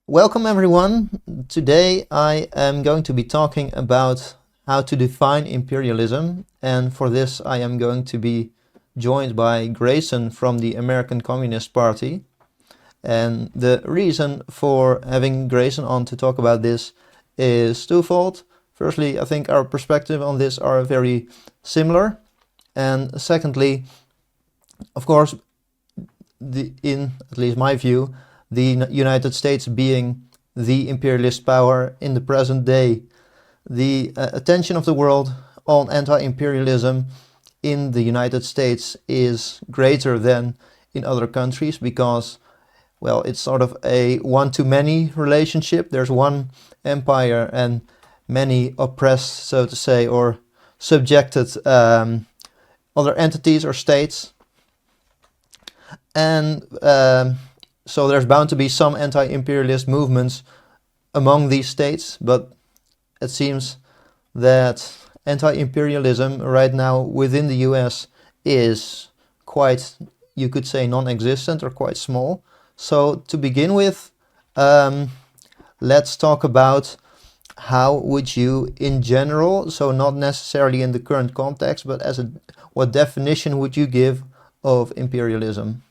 Welcome everyone. Today I am going to be talking about how to define imperialism, and for this I am going to be joined by Grayson from the American Communist Party. And the reason for having Grayson on to talk about this is twofold. Firstly, I think our perspective on this are very similar, and secondly, of course, in at least my view, the United States being the imperialist power in the present day, the attention of the world on anti-imperialism in the United States is greater than in other countries because, well, it's sort of a one-to-many relationship. There's one empire and many oppressed, so to say, or subjected other entities or states. And so there's bound to be some anti-imperialist movements among these states, but it seems that anti-imperialism right now within the US is quite, you could say, non-existent or quite small. So to begin with, let's talk about how would you in general, so not necessarily in the current context, but what definition would you give of imperialism?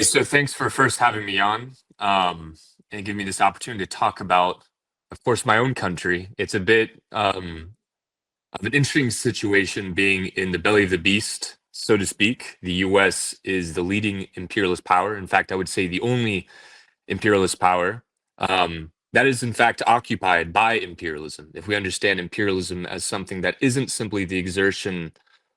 So thanks for first having me on, and giving me this opportunity to talk about, of course, my own country. It's a bit of an interesting situation being in the belly of the beast, so to speak. The US is the leading imperialist power. In fact, I would say the only imperialist power that is, in fact, occupied by imperialism. If we understand imperialism as something that isn't simply the exertion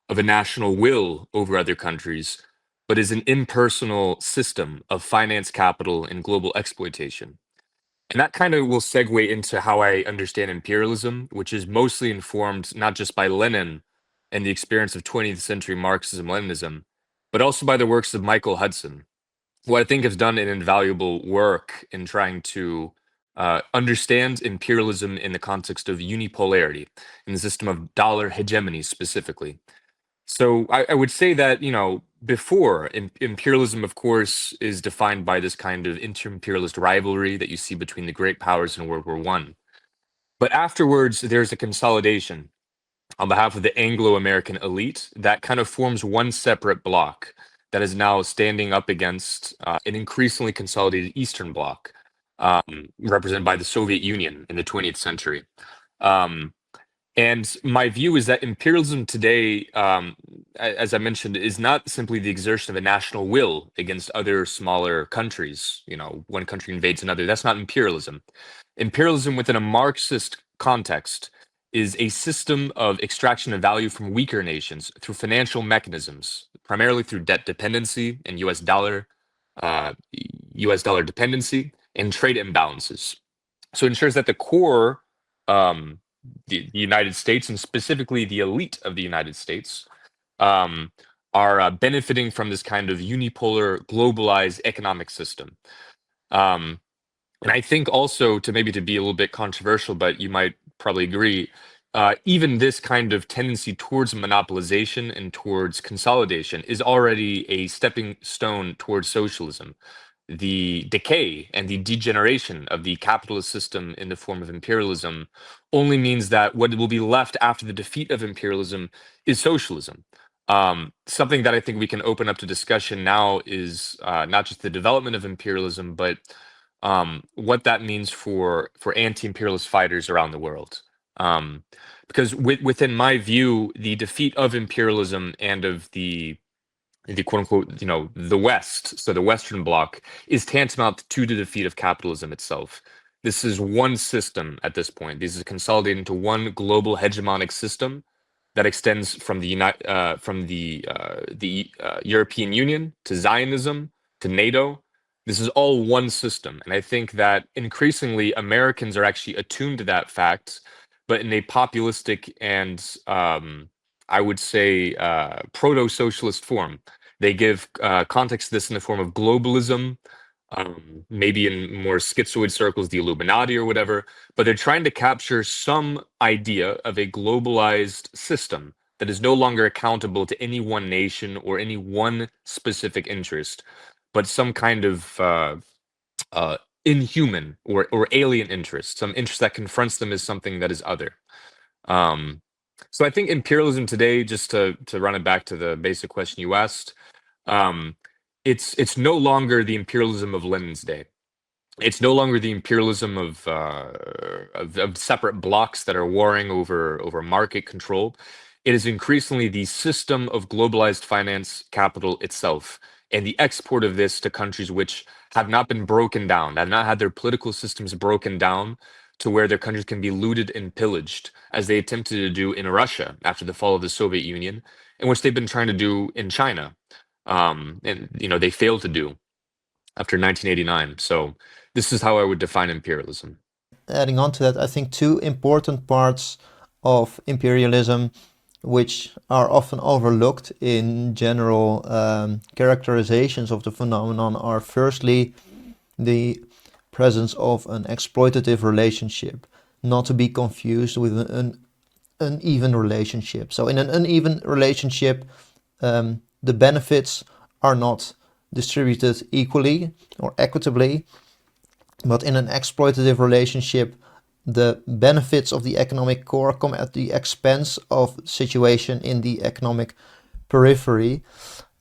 of a national will over other countries, but is an impersonal system of finance, capital, and global exploitation. And that kind of will segue into how I understand imperialism, which is mostly informed not just by Lenin and the experience of 20th century Marxism Leninism, but also by the works of Michael Hudson, who I think has done an invaluable work in trying to understand imperialism in the context of unipolarity, in the system of dollar hegemony specifically. So I would say that, before imperialism, of course, is defined by this kind of inter-imperialist rivalry that you see between the great powers in World War One. But afterwards, there's a consolidation on behalf of the Anglo-American elite that kind of forms one separate bloc that is now standing up against an increasingly consolidated Eastern Bloc, represented by the Soviet Union in the 20th century. Um, and my view is that imperialism today, as I mentioned, is not simply the exertion of a national will against other smaller countries. One country invades another. That's not imperialism. Imperialism within a Marxist context is a system of extraction of value from weaker nations through financial mechanisms, primarily through debt dependency and US dollar dependency and trade imbalances. So it ensures that the core, um, the United States, and specifically the elite of the United States, um, are benefiting from this kind of unipolar, globalized economic system. Um, and I think also, to be a little bit controversial, but you might probably agree, even this kind of tendency towards monopolization and towards consolidation is already a stepping stone towards socialism. The decay and the degeneration of the capitalist system in the form of imperialism only means that what will be left after the defeat of imperialism is socialism. Something that I think we can open up to discussion now is not just the development of imperialism, but what that means for anti-imperialist fighters around the world. Because within my view, the defeat of imperialism and of the quote unquote, the West, so the Western Bloc, is tantamount to the defeat of capitalism itself. This is one system at this point. This is consolidated into one global hegemonic system that extends from the European Union to Zionism to NATO. This is all one system, and I think that increasingly Americans are actually attuned to that fact, but in a populistic and I would say proto-socialist form. They give context to this in the form of globalism, maybe in more schizoid circles, the Illuminati or whatever, but they're trying to capture some idea of a globalized system that is no longer accountable to any one nation or any one specific interest, but some kind of inhuman or alien interest, some interest that confronts them as something that is other. Um, so I think imperialism today, just to run it back to the basic question you asked, um, it's no longer the imperialism of Lenin's day. It's no longer the imperialism of separate blocks that are warring over market control. It is increasingly the system of globalized finance capital itself, and the export of this to countries which have not been broken down, have not had their political systems broken down to where their countries can be looted and pillaged, as they attempted to do in Russia after the fall of the Soviet Union, and which they've been trying to do in China, and they failed to do after 1989. So this is how I would define imperialism. Adding on to that, I think two important parts of imperialism, which are often overlooked in general characterizations of the phenomenon, are firstly the presence of an exploitative relationship, not to be confused with an uneven relationship. So in an uneven relationship, the benefits are not distributed equally or equitably, but in an exploitative relationship, the benefits of the economic core come at the expense of situation in the economic periphery.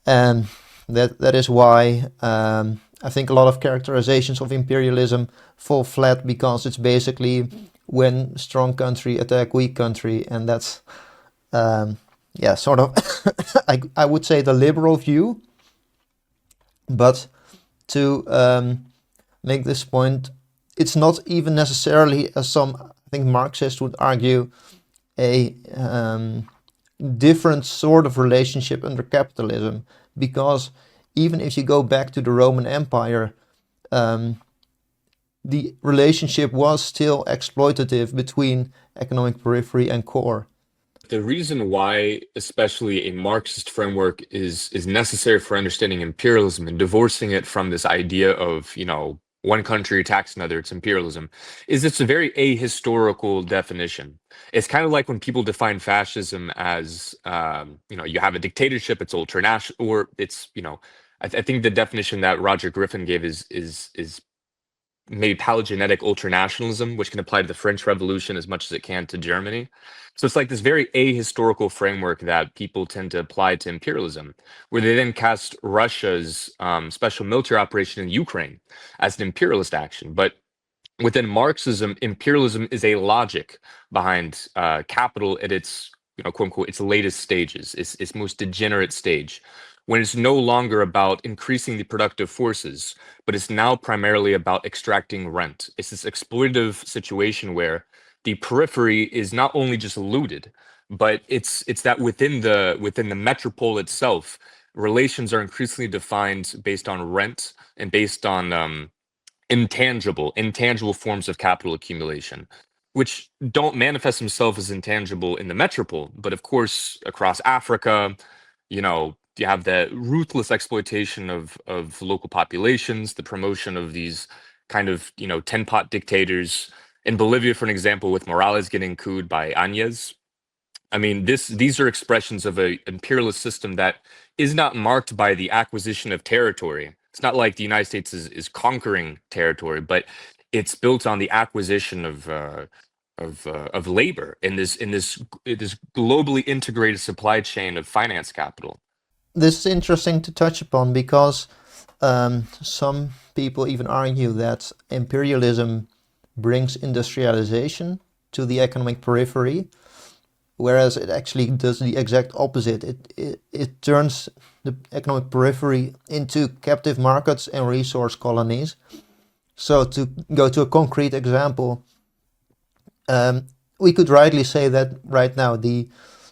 And that is why I think a lot of characterizations of imperialism fall flat, because it's basically when strong country attack weak country, and that's sort of I would say the liberal view. But to make this point, it's not even necessarily, as some I think Marxists would argue, a different sort of relationship under capitalism, because even if you go back to the Roman Empire, the relationship was still exploitative between economic periphery and core. The reason why, especially a Marxist framework, is necessary for understanding imperialism and divorcing it from this idea of, one country attacks another, it's imperialism, is it's a very ahistorical definition. It's kind of like when people define fascism as, you have a dictatorship, it's ultranational, or it's, I think the definition that Roger Griffin gave is maybe palingenetic ultranationalism, which can apply to the French Revolution as much as it can to Germany. So it's like this very ahistorical framework that people tend to apply to imperialism, where they then cast Russia's special military operation in Ukraine as an imperialist action. But within Marxism, imperialism is a logic behind capital at its, quote unquote, its latest stages, its most degenerate stage, when it's no longer about increasing the productive forces, but it's now primarily about extracting rent. It's this exploitative situation where the periphery is not only just looted, but it's that within the metropole itself, relations are increasingly defined based on rent and based on intangible forms of capital accumulation, which don't manifest themselves as intangible in the metropole, but of course across Africa, you have the ruthless exploitation of local populations, the promotion of these kind of, tin pot dictators. In Bolivia, for an example, with Morales getting couped by Áñez. I mean, these are expressions of an imperialist system that is not marked by the acquisition of territory. It's not like the United States is conquering territory, but it's built on the acquisition of labor in this globally integrated supply chain of finance capital. This is interesting to touch upon, because some people even argue that imperialism brings industrialization to the economic periphery, whereas it actually does the exact opposite. It turns the economic periphery into captive markets and resource colonies. So to go to a concrete example, we could rightly say that right now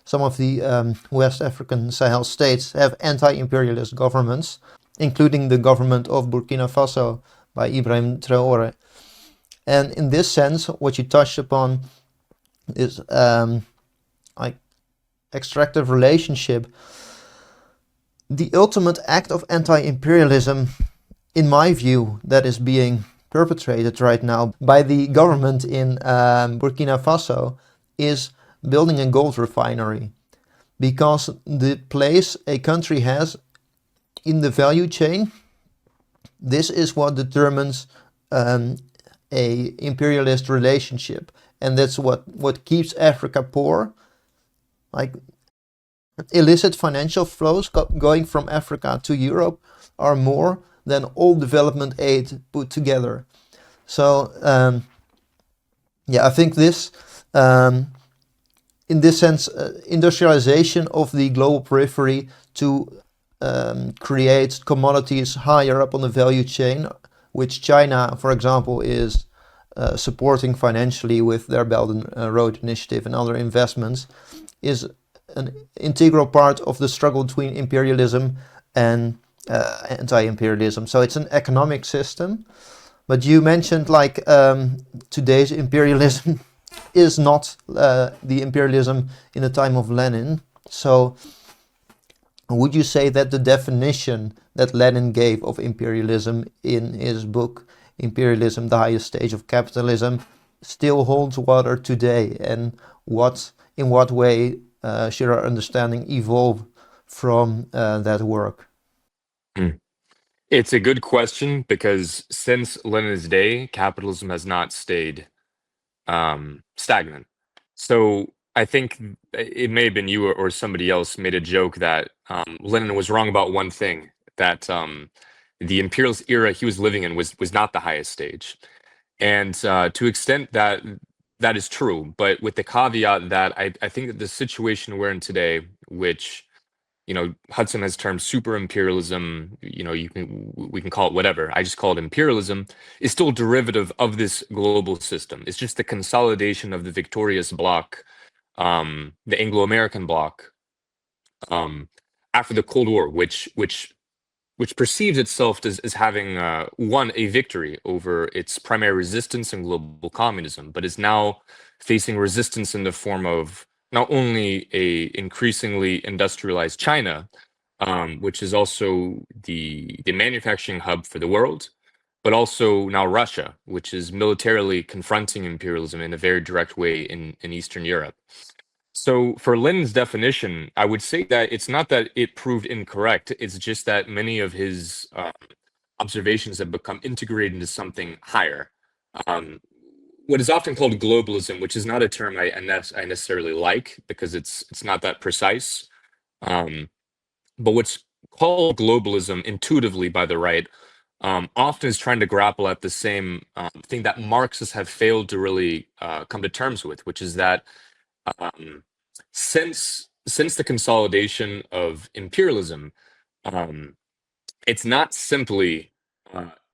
some of the West African Sahel states have anti-imperialist governments, including the government of Burkina Faso by Ibrahim Traoré. And in this sense, what you touched upon is like extractive relationship. The ultimate act of anti-imperialism, in my view, that is being perpetrated right now by the government in Burkina Faso is building a gold refinery, because the place a country has in the value chain This is what determines a imperialist relationship, and that's what keeps Africa poor. Like illicit financial flows going from Africa to Europe are more than all development aid put together. So yeah, I think this, in this sense, industrialization of the global periphery to create commodities higher up on the value chain, which China, for example, is supporting financially with their Belt and Road Initiative and other investments, is an integral part of the struggle between imperialism and anti-imperialism. So it's an economic system. But you mentioned like today's imperialism is not the imperialism in the time of Lenin. So would you say that the definition that Lenin gave of imperialism in his book Imperialism, the Highest Stage of Capitalism, still holds water today? And in what way should our understanding evolve from that work? It's a good question because since Lenin's day, capitalism has not stayed stagnant. So I think it may have been you or somebody else made a joke that Lenin was wrong about one thing, that the imperialist era he was living in was not the highest stage. And to extent that that is true, but with the caveat that I think that the situation we're in today, which Hudson has termed super imperialism, we can call it whatever. I just call it imperialism, is still a derivative of this global system. It's just the consolidation of the victorious bloc, the Anglo-American bloc, after the Cold War, which perceives itself as having won a victory over its primary resistance in global communism, but is now facing resistance in the form of not only a increasingly industrialized China, which is also the manufacturing hub for the world, but also now Russia, which is militarily confronting imperialism in a very direct way in Eastern Europe. So for Lenin's definition, I would say that it's not that it proved incorrect, it's just that many of his observations have become integrated into something higher. What is often called globalism, which is not a term I necessarily like because it's not that precise. But what's called globalism intuitively by the right often is trying to grapple at the same thing that Marxists have failed to really come to terms with, which is that since the consolidation of imperialism, it's not simply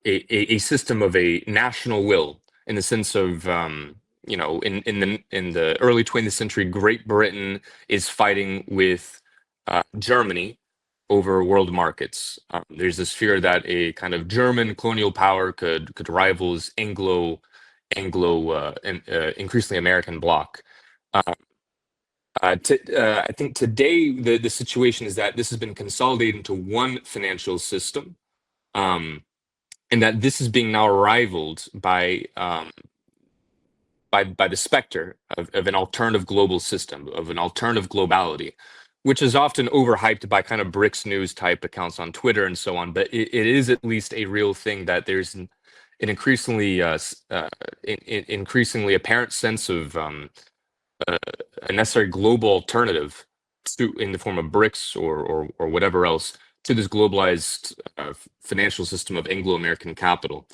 a system of a national will in the sense of in the early 20th century, Great Britain is fighting with Germany over world markets. There's this fear that a kind of German colonial power could rival this Anglo and increasingly American bloc. I think today the situation is that this has been consolidated into one financial system, and that this is being now rivaled by the specter of an alternative global system, of an alternative globality, which is often overhyped by kind of BRICS news type accounts on Twitter and so on. But it is at least a real thing that there's an increasingly apparent sense of a necessary global alternative in the form of BRICS or whatever else to this globalized financial system of Anglo-American capital.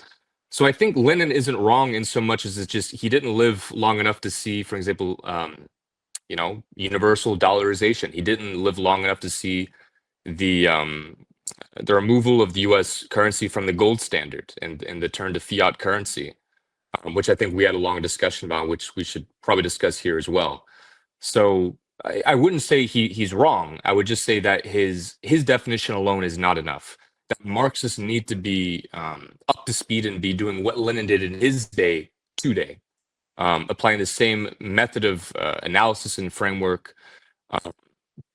So I think Lenin isn't wrong in so much as it's just he didn't live long enough to see, for example, universal dollarization. He didn't live long enough to see the removal of the U.S. currency from the gold standard and the turn to fiat currency, which I think we had a long discussion about, which we should probably discuss here as well. So I wouldn't say he's wrong. I would just say that his definition alone is not enough. That Marxists need to be up to speed and be doing what Lenin did in his day today, applying the same method of analysis and framework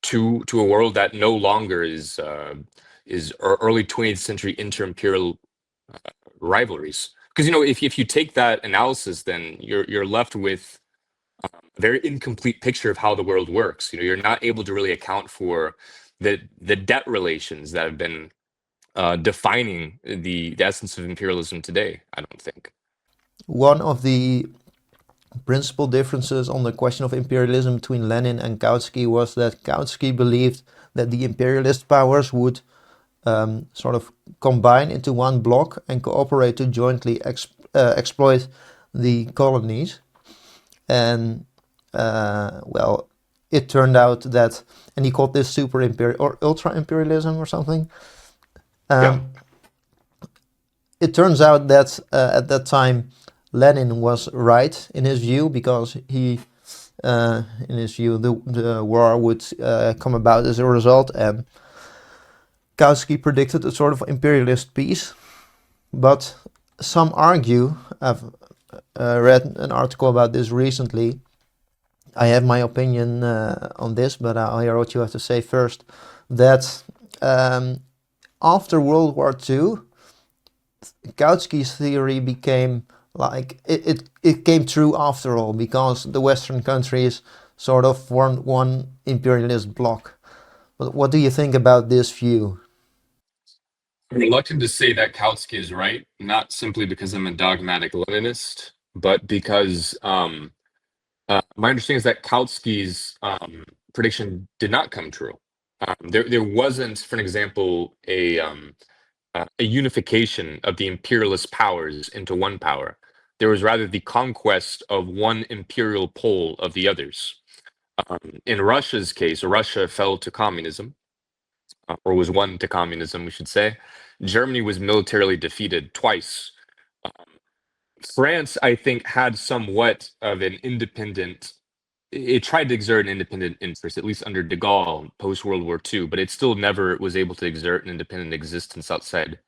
to a world that no longer is early 20th century inter-imperial rivalries. Because if you take that analysis, then you're left with a very incomplete picture of how the world works. You're not able to really account for the debt relations that have been defining the essence of imperialism today, I don't think. One of the principal differences on the question of imperialism between Lenin and Kautsky was that Kautsky believed that the imperialist powers would sort of combine into one bloc and cooperate to jointly exploit the colonies. And well, it turned out that, and he called this super imperial or ultra imperialism or something. Yeah. It turns out that at that time Lenin was right in his view, because in his view, the war would come about as a result, and Kautsky predicted a sort of imperialist peace. But some argue, I've read an article about this recently. I have my opinion on this, but I'll hear what you have to say first. That after World War II, Kautsky's theory became like it came true after all, because the Western countries sort of formed one imperialist bloc. But what do you think about this view? I'm reluctant to say that Kautsky is right, not simply because I'm a dogmatic Leninist, but because my understanding is that Kautsky's prediction did not come true. There wasn't, for an example, a unification of the imperialist powers into one power. There was rather the conquest of one imperial pole of the others. In Russia's case, Russia fell to communism, or was won to communism, we should say. Germany was militarily defeated twice. France, I think, had somewhat of an independent. It tried to exert an independent interest, at least under de Gaulle post World War II, but it still never was able to exert an independent existence outside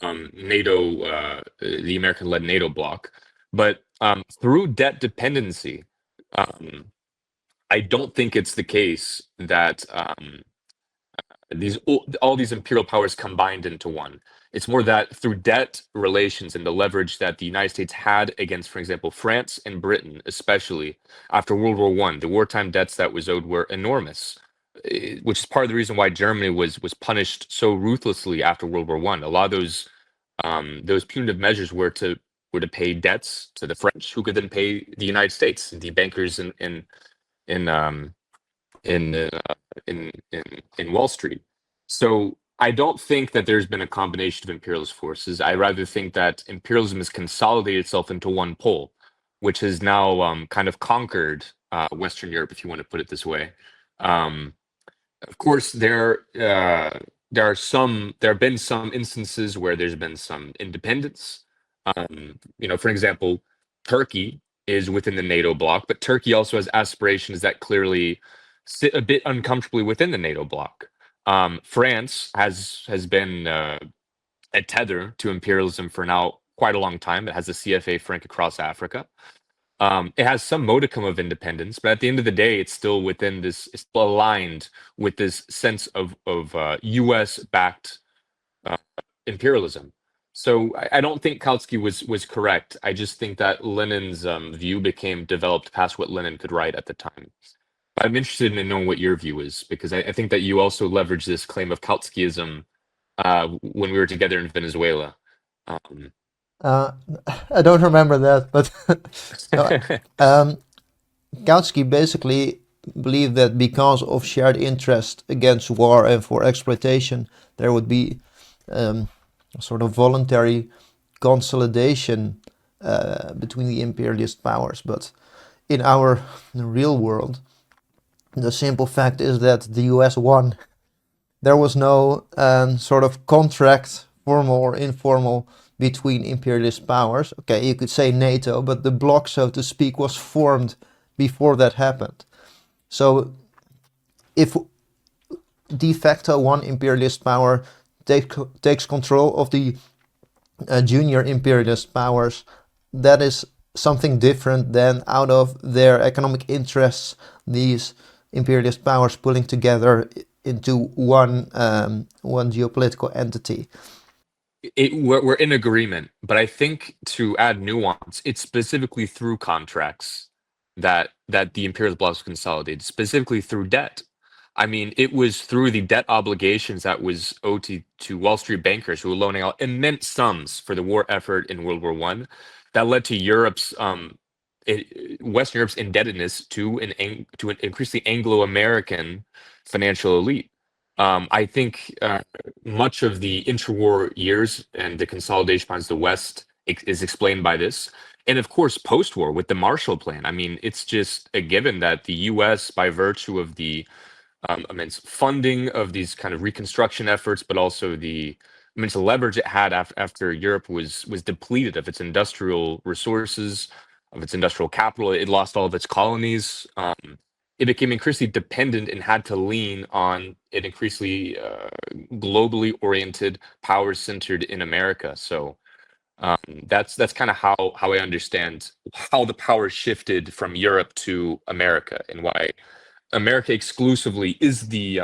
NATO, the American-led NATO bloc. But through debt dependency, I don't think it's the case that all these imperial powers combined into one. It's more that through debt relations and the leverage that the United States had against, for example, France and Britain, especially after World War One, the wartime debts that was owed were enormous, which is part of the reason why Germany was punished so ruthlessly after World War One. A lot of those punitive measures were to pay debts to the French, who could then pay the United States, the bankers in in uh, in Wall Street. So I don't think that there's been a combination of imperialist forces. I rather think that imperialism has consolidated itself into one pole, which has now kind of conquered Western Europe, if you want to put it this way. Um, of course, there have been some instances where there's been some independence. For example, Turkey is within the NATO bloc, but Turkey also has aspirations that clearly sit a bit uncomfortably within the NATO bloc. France has been a tether to imperialism for now quite a long time. It has a CFA frank across Africa. It has some modicum of independence, but at the end of the day, it's still within this, it's still aligned with this sense of U.S. backed imperialism. So I don't think Kautsky was correct. I just think that Lenin's view became developed past what Lenin could write at the time. But I'm interested in knowing what your view is, because I think that you also leveraged this claim of Kautskyism when we were together in Venezuela. Um, Uh, I don't remember that, but no, um, Kautsky basically believed that because of shared interest against war and for exploitation, there would be a sort of voluntary consolidation between the imperialist powers. But in our real world, the simple fact is that the US won. There was no sort of contract, formal or informal, between imperialist powers. Okay, you could say NATO, but the bloc, so to speak, was formed before that happened. So if de facto one imperialist power takes control of the junior imperialist powers, that is something different than out of their economic interests, these imperialist powers pulling together into one geopolitical entity. we're in agreement, but I think to add nuance, it's specifically through contracts that the imperialist bloc was consolidated, specifically through debt. I mean, it was through the debt obligations that was owed to Wall Street bankers who were loaning out immense sums for the war effort in World War One, that led to Western Europe's indebtedness to an increasingly Anglo-American financial elite. I think much of the interwar years and the consolidation plans of the West is explained by this. And of course, post-war with the Marshall Plan. I mean, it's just a given that the U.S., by virtue of the immense funding of these kind of reconstruction efforts, but also the immense leverage it had after Europe was depleted of its industrial resources, of its industrial capital. It lost all of its colonies. It became increasingly dependent and had to lean on an increasingly globally oriented power centered in America. So that's kind of how I understand how the power shifted from Europe to America, and why America exclusively is the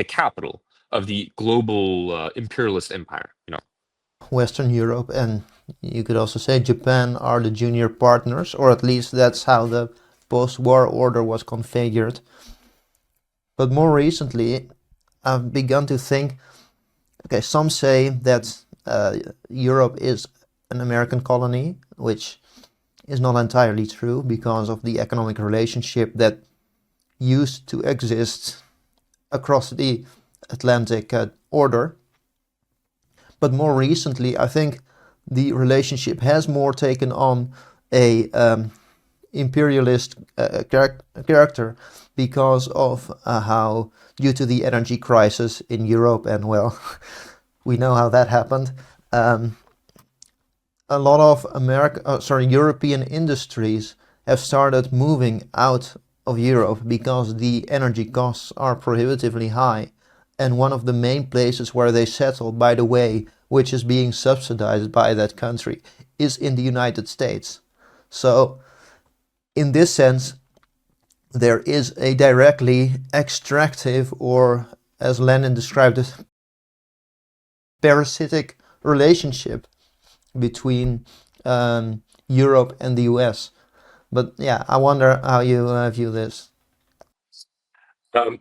capital of the global imperialist empire. Western Europe and you could also say Japan are the junior partners, or at least that's how the post-war order was configured. But more recently, I've begun to think, okay, some say that Europe is an American colony, which is not entirely true because of the economic relationship that used to exist across the Atlantic order. But more recently, I think the relationship has more taken on a imperialist character because of how, due to the energy crisis in Europe, and well, we know how that happened. A lot of European industries have started moving out of Europe because the energy costs are prohibitively high. And one of the main places where they settle, by the way, which is being subsidized by that country, is in the United States. So, in this sense, there is a directly extractive, or as Lenin described it, parasitic relationship between Europe and the US. But yeah, I wonder how you view this.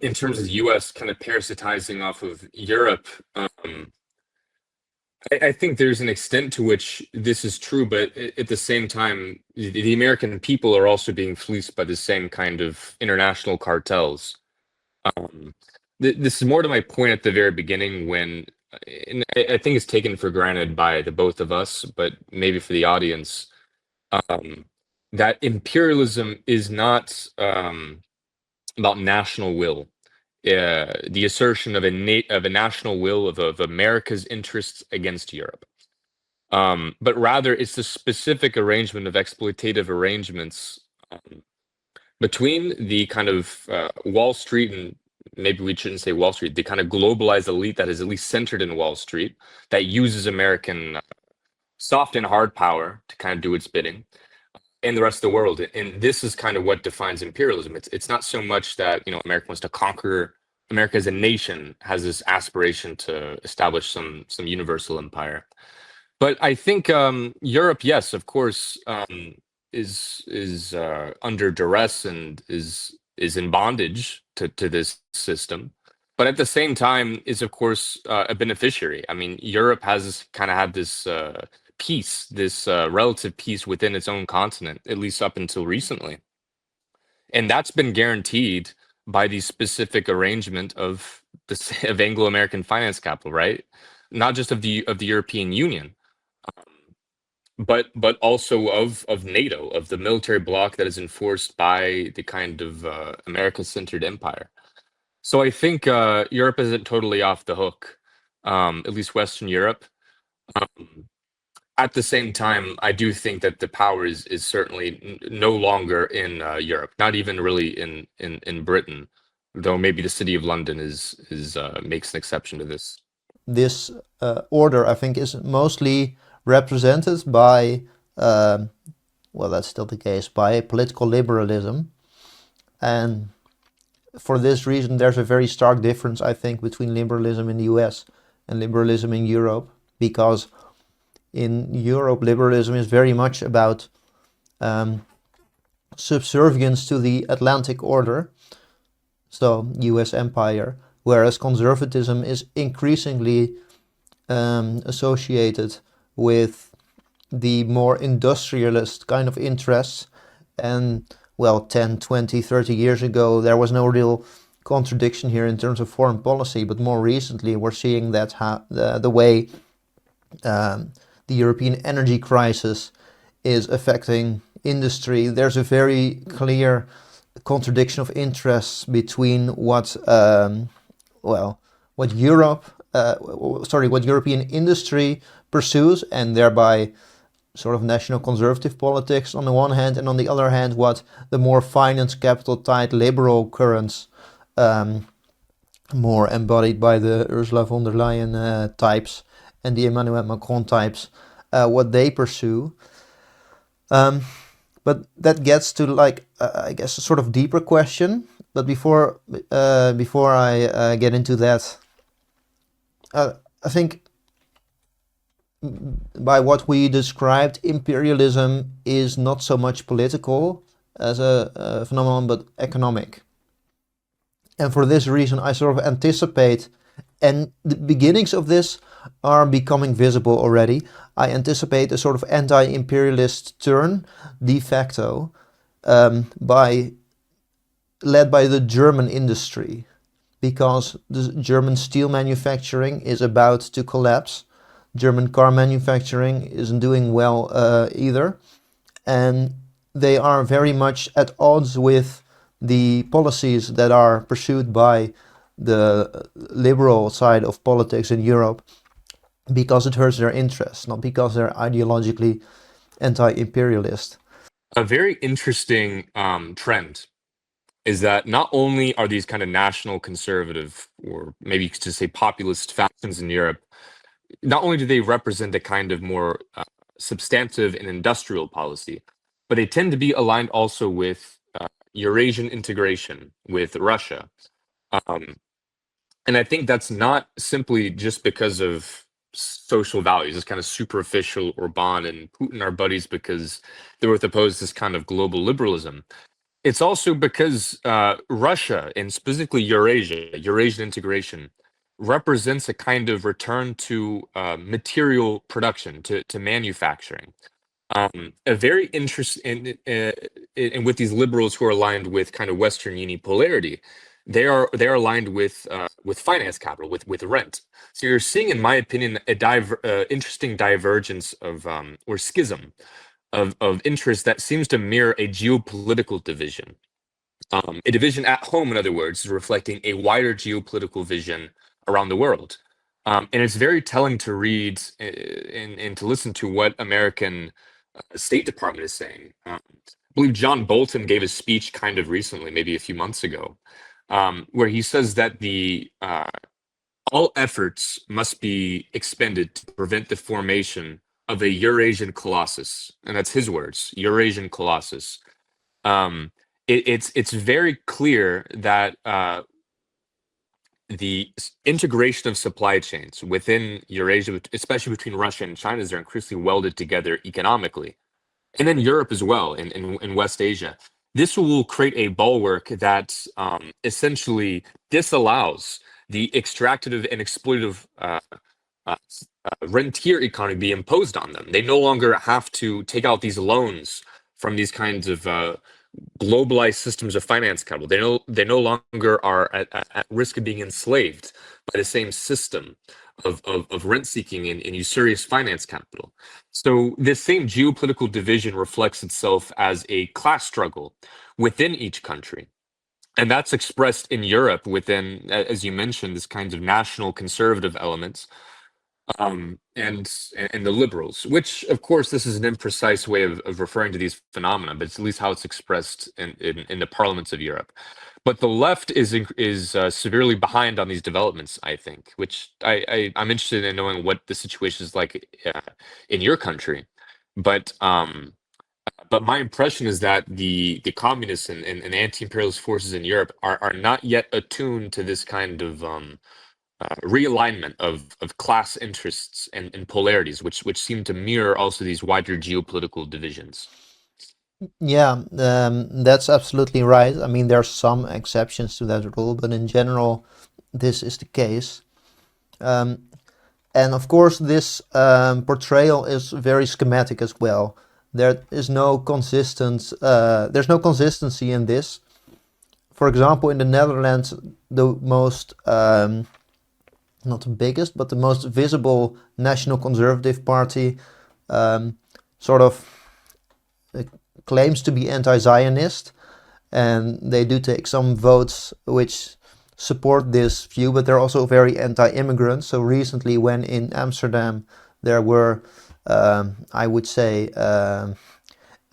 In terms of the U.S. kind of parasitizing off of Europe, I think there's an extent to which this is true, but at the same time, the American people are also being fleeced by the same kind of international cartels. Um, this is more to my point at the very beginning when, and I think it's taken for granted by the both of us, but maybe for the audience, that imperialism is not about national will. The assertion of a national will of America's interests against Europe. But rather, it's the specific arrangement of exploitative arrangements between the kind of Wall Street, and maybe we shouldn't say Wall Street, the kind of globalized elite that is at least centered in Wall Street, that uses American soft and hard power to kind of do its bidding, and the rest of the world. And this is kind of what defines imperialism. It's not so much that America wants to conquer. America as a nation has this aspiration to establish some universal empire. But I think Europe, yes, of course, is under duress and is in bondage to this system. But at the same time, is of course a beneficiary. I mean, Europe has kind of had this peace, this relative peace within its own continent, at least up until recently, and that's been guaranteed by the specific arrangement of of Anglo-American finance capital, right? Not just of the European Union, but also of NATO, of the military bloc that is enforced by the kind of America-centered empire. So I think Europe isn't totally off the hook, at least Western Europe. At the same time, I do think that the power is certainly no longer in Europe, not even really in Britain, though maybe the city of London is makes an exception to this. This order, I think, is mostly represented by, well, that's still the case, by political liberalism. And for this reason, there's a very stark difference, I think, between liberalism in the US and liberalism in Europe, because in Europe, liberalism is very much about subservience to the Atlantic order. so US empire, whereas conservatism is increasingly associated with the more industrialist kind of interests. And well, 10, 20, 30 years ago, there was no real contradiction here in terms of foreign policy, but more recently we're seeing that the way the European energy crisis is affecting industry. There's a very clear contradiction of interests between what what Europe, what European industry pursues, and thereby sort of national conservative politics on the one hand, and on the other hand, what the more finance capital tight liberal currents, more embodied by the Ursula von der Leyen types and the Emmanuel Macron types, what they pursue. But that gets to I guess a sort of deeper question. But before I get into that, I think by what we described, imperialism is not so much political as a phenomenon, but economic. And for this reason, I sort of anticipate, and the beginnings of this are becoming visible already. I anticipate a sort of anti-imperialist turn, de facto, led by the German industry, because the German steel manufacturing is about to collapse. German car manufacturing isn't doing well either, and they are very much at odds with the policies that are pursued by the liberal side of politics in Europe, because it hurts their interests, not because they're ideologically anti-imperialist. A very interesting trend is that not only are these kind of national conservative, or maybe you could just say populist factions in Europe, not only do they represent a kind of more substantive and industrial policy, but they tend to be aligned also with Eurasian integration with Russia. And I think that's not simply just because of social values. It's kind of superficial. Orban and Putin are buddies because they're both opposed to this kind of global liberalism. It's also because Russia, and specifically Eurasia, Eurasian integration, represents a kind of return to material production, to manufacturing. A very interesting, and with these liberals who are aligned with kind of Western unipolarity, they are aligned with finance capital, with rent. So you're seeing, in my opinion, a interesting divergence of or schism of interest that seems to mirror a geopolitical division. A division at home, in other words, is reflecting a wider geopolitical vision around the world. And it's very telling to read and to listen to what American State Department is saying. I believe John Bolton gave a speech kind of recently, maybe a few months ago, where he says that all efforts must be expended to prevent the formation of a Eurasian colossus, and that's his words, Eurasian colossus. It's very clear that the integration of supply chains within Eurasia, especially between Russia and China, they're increasingly welded together economically, and then Europe as well, in West Asia. This will create a bulwark that essentially disallows the extractive and exploitative rentier economy be imposed on them. They no longer have to take out these loans from these kinds of globalized systems of finance capital. They no longer are at risk of being enslaved by the same system of rent seeking and usurious finance capital. So this same geopolitical division reflects itself as a class struggle within each country. And that's expressed in Europe within, as you mentioned, this kinds of national conservative elements, and the liberals, which, of course, this is an imprecise way of referring to these phenomena, but it's at least how it's expressed in the parliaments of Europe. But the left is severely behind on these developments, I think, which I'm interested in knowing what the situation is like in your country. But my impression is that the communists and anti-imperialist forces in Europe are not yet attuned to this kind of realignment of class interests and polarities, which seem to mirror also these wider geopolitical divisions. Yeah, that's absolutely right. I mean, there are some exceptions to that rule, but in general, this is the case. Um, and of course, this portrayal is very schematic as well. There's no consistency in this. For example, in the Netherlands, the most not the biggest, but the most visible National Conservative Party um, sort of uh, claims to be anti-Zionist, and they do take some votes which support this view, but they're also very anti-immigrant. So recently, when in Amsterdam there were, I would say,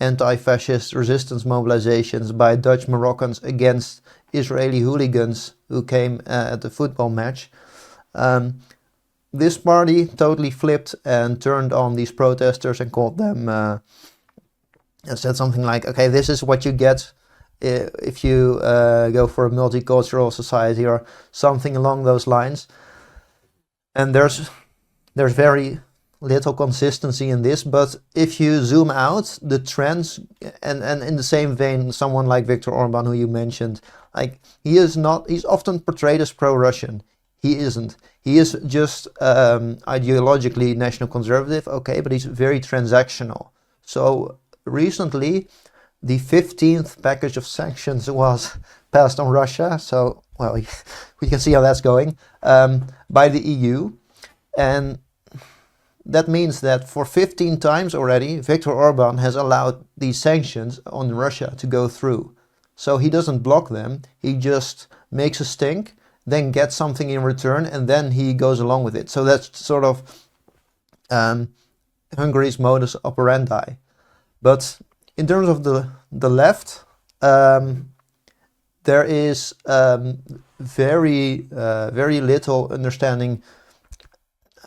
anti-fascist resistance mobilizations by Dutch Moroccans against Israeli hooligans who came at the football match. Um, this party totally flipped and turned on these protesters and called them and said something like, "Okay, this is what you get if you go for a multicultural society," or something along those lines. And there's very little consistency in this, but if you zoom out, the trends, and in the same vein, someone like Viktor Orban, who you mentioned, like he's often portrayed as pro-Russian. He isn't. He is just ideologically national conservative, okay, but he's very transactional. So recently, the 15th package of sanctions was passed on Russia. So, well, we can see how that's going by the EU. And that means that for 15 times already, Viktor Orban has allowed these sanctions on Russia to go through. So he doesn't block them, he just makes a stink, then gets something in return, and then he goes along with it. So that's sort of um, Hungary's modus operandi. But in terms of the left, there is very little understanding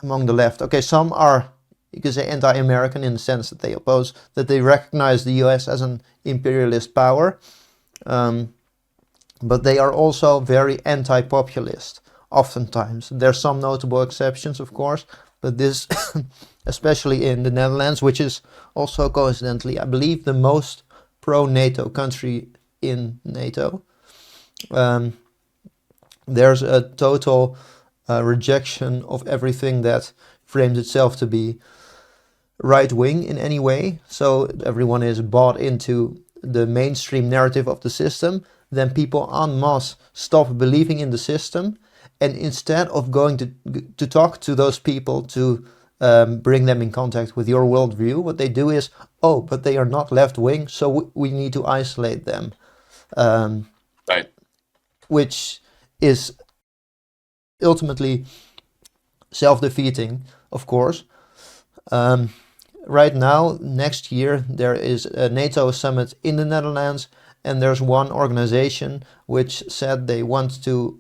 among the left. Okay, some are, you could say, anti-American in the sense that they recognize the U.S. as an imperialist power, but they are also very anti-populist. Oftentimes, there's some notable exceptions, of course, but this, especially in the Netherlands, which is also coincidentally, I believe, the most pro-NATO country in NATO. Um, there's a total rejection of everything that frames itself to be right wing in any way. So everyone is bought into the mainstream narrative of the system. Then people en masse stop believing in the system, and instead of going to talk to those people to bring them in contact with your worldview, what they do is, oh, but they are not left wing, so we need to isolate them, um, Right. which is ultimately self-defeating, of course. Um, right now, next year, there is a NATO summit in the Netherlands, and there's one organization which said they want to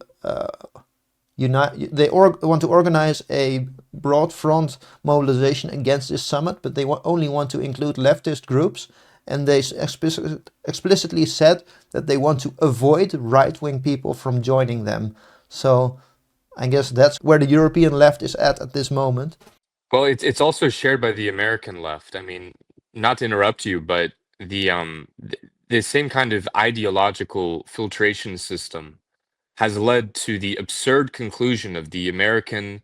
want to organize a broad front mobilization against this summit, but they only want to include leftist groups, and they explicitly said that they want to avoid right-wing people from joining them. So I guess that's where the European left is at this moment. Well, it's also shared by the American left. I mean, not to interrupt you, but the same kind of ideological filtration system has led to the absurd conclusion of the American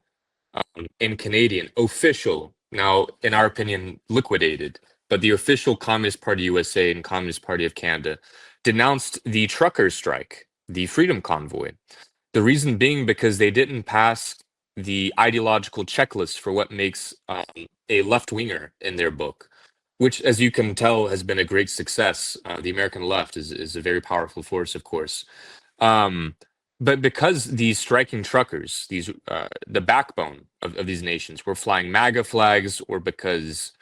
and Canadian official, now in our opinion liquidated, but the official Communist Party USA and Communist Party of Canada denounced the trucker strike, the Freedom Convoy. The reason being because they didn't pass the ideological checklist for what makes a left winger in their book, which, as you can tell, has been a great success. The American left is a very powerful force, of course. Um, but because these striking truckers, the backbone of these nations, were flying MAGA flags, or because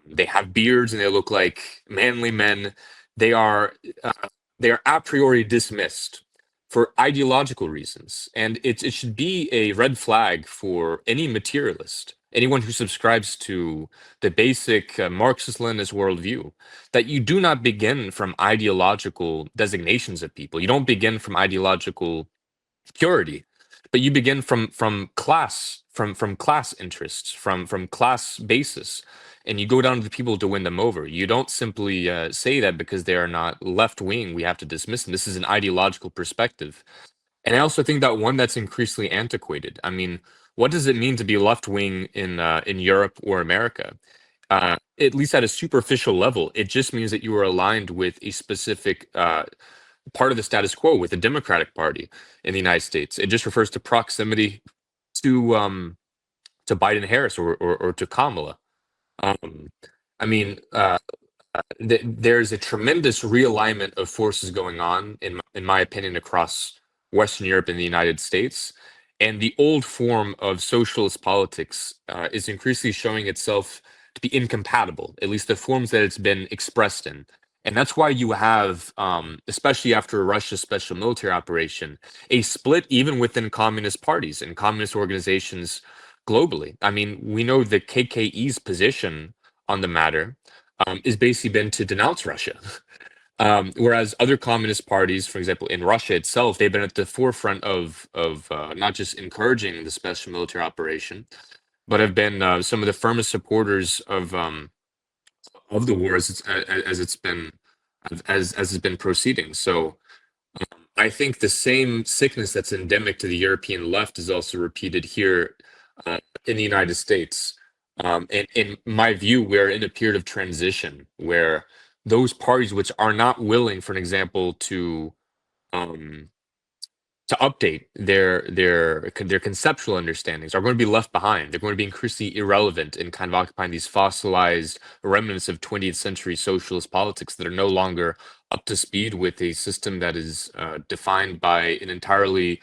they have beards and they look like manly men, they are uh, they are a priori dismissed for ideological reasons, and it should be a red flag for any materialist, anyone who subscribes to the basic Marxist-Leninist worldview, that you do not begin from ideological designations of people. You don't begin from ideological purity, but you begin from class, from class interests, from class basis, and you go down to the people to win them over. You don't simply say that because they are not left wing, we have to dismiss them. This is an ideological perspective, and I also think that one that's increasingly antiquated. I mean, what does it mean to be left wing in Europe or America? At least at a superficial level, it just means that you are aligned with a specific part of the status quo, with the Democratic Party in the United States. It just refers to proximity to Biden Harris, or to Kamala. Um, I mean, there's a tremendous realignment of forces going on, in my opinion, across Western Europe and the United States. And the old form of socialist politics is increasingly showing itself to be incompatible, at least the forms that it's been expressed in. And that's why you have, especially after Russia's special military operation, a split even within communist parties and communist organizations globally. I mean, we know the KKE's position on the matter is basically been to denounce Russia. Whereas other communist parties, for example, in Russia itself, they've been at the forefront of not just encouraging the special military operation, but have been some of the firmest supporters of the war as it's been as it's been proceeding. So I think the same sickness that's endemic to the European left is also repeated here in the United States. And in my view, we're in a period of transition where those parties which are not willing, for an example, um, to update their conceptual understandings are going to be left behind. They're going to be increasingly irrelevant and kind of occupying these fossilized remnants of 20th century socialist politics that are no longer up to speed with a system that is defined by an entirely,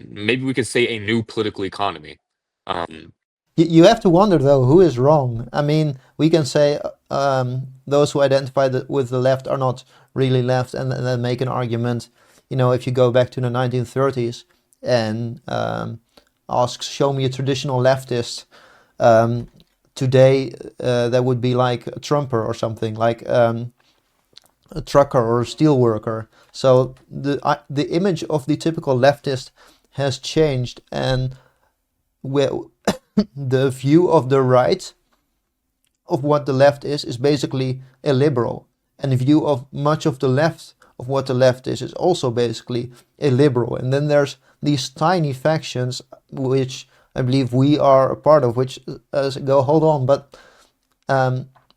maybe we could say, a new political economy. Um, You have to wonder though, who is wrong? I mean, we can say those who identify with the left are not really left, and then make an argument. You know, if you go back to the 1930s and ask, show me a traditional leftist, um, today that would be like a Trumper or something, like a trucker or a steel worker. So the image of the typical leftist has changed, and where the view of the right of what the left is basically illiberal, and the view of much of the left of what the left is also basically illiberal. And then there's these tiny factions, which I believe we are a part of, which go, hold on, but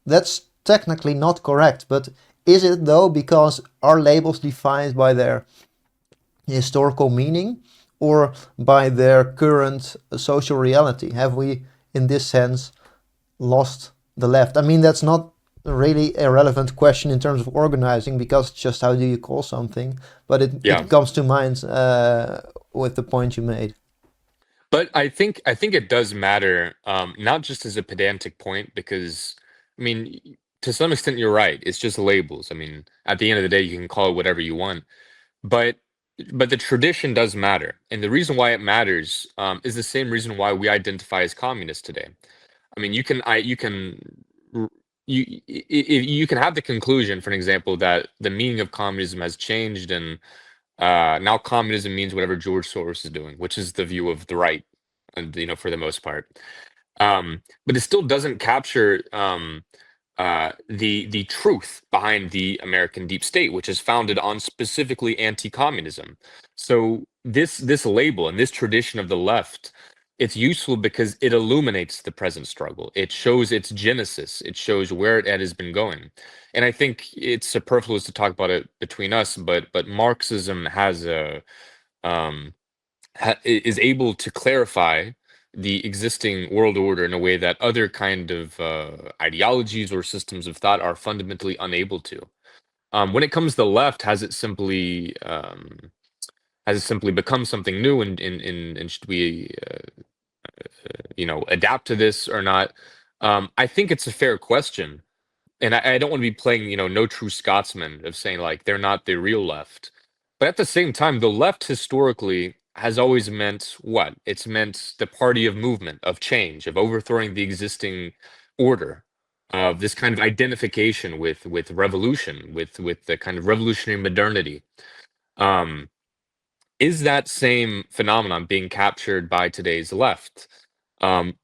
that's technically not correct. But is it though? Because are labels defined by their historical meaning or by their current social reality? Have we, in this sense, lost the left? I mean, that's not really a relevant question in terms of organizing, because it's just how do you call something, but yeah. it comes to mind with the point you made. But I think it does matter, not just as a pedantic point, because I mean, to some extent, you're right. It's just labels. I mean, at the end of the day, you can call it whatever you want. But the tradition does matter, and the reason why it matters is the same reason why we identify as communists today. I mean, you can have the conclusion, for an example, that the meaning of communism has changed, and now communism means whatever George Soros is doing, which is the view of the right, and for the most part. But it still doesn't capture the truth behind the American deep state, which is founded on specifically anti-communism. So this label and this tradition of the left, it's useful because it illuminates the present struggle. It shows its genesis. It shows where it has been going. And I think it's superfluous to talk about it between us, but Marxism has a um, is able to clarify the existing world order in a way that other kind of ideologies or systems of thought are fundamentally unable to. When it comes to the left, has it simply become something new, and should we adapt to this or not? I think it's a fair question, and I don't want to be playing, no true Scotsman of saying like they're not the real left. But at the same time, the left historically has always meant what? It's meant the party of movement, of change, of overthrowing the existing order, of this kind of identification with revolution, with the kind of revolutionary modernity. Um, is that same phenomenon being captured by today's left?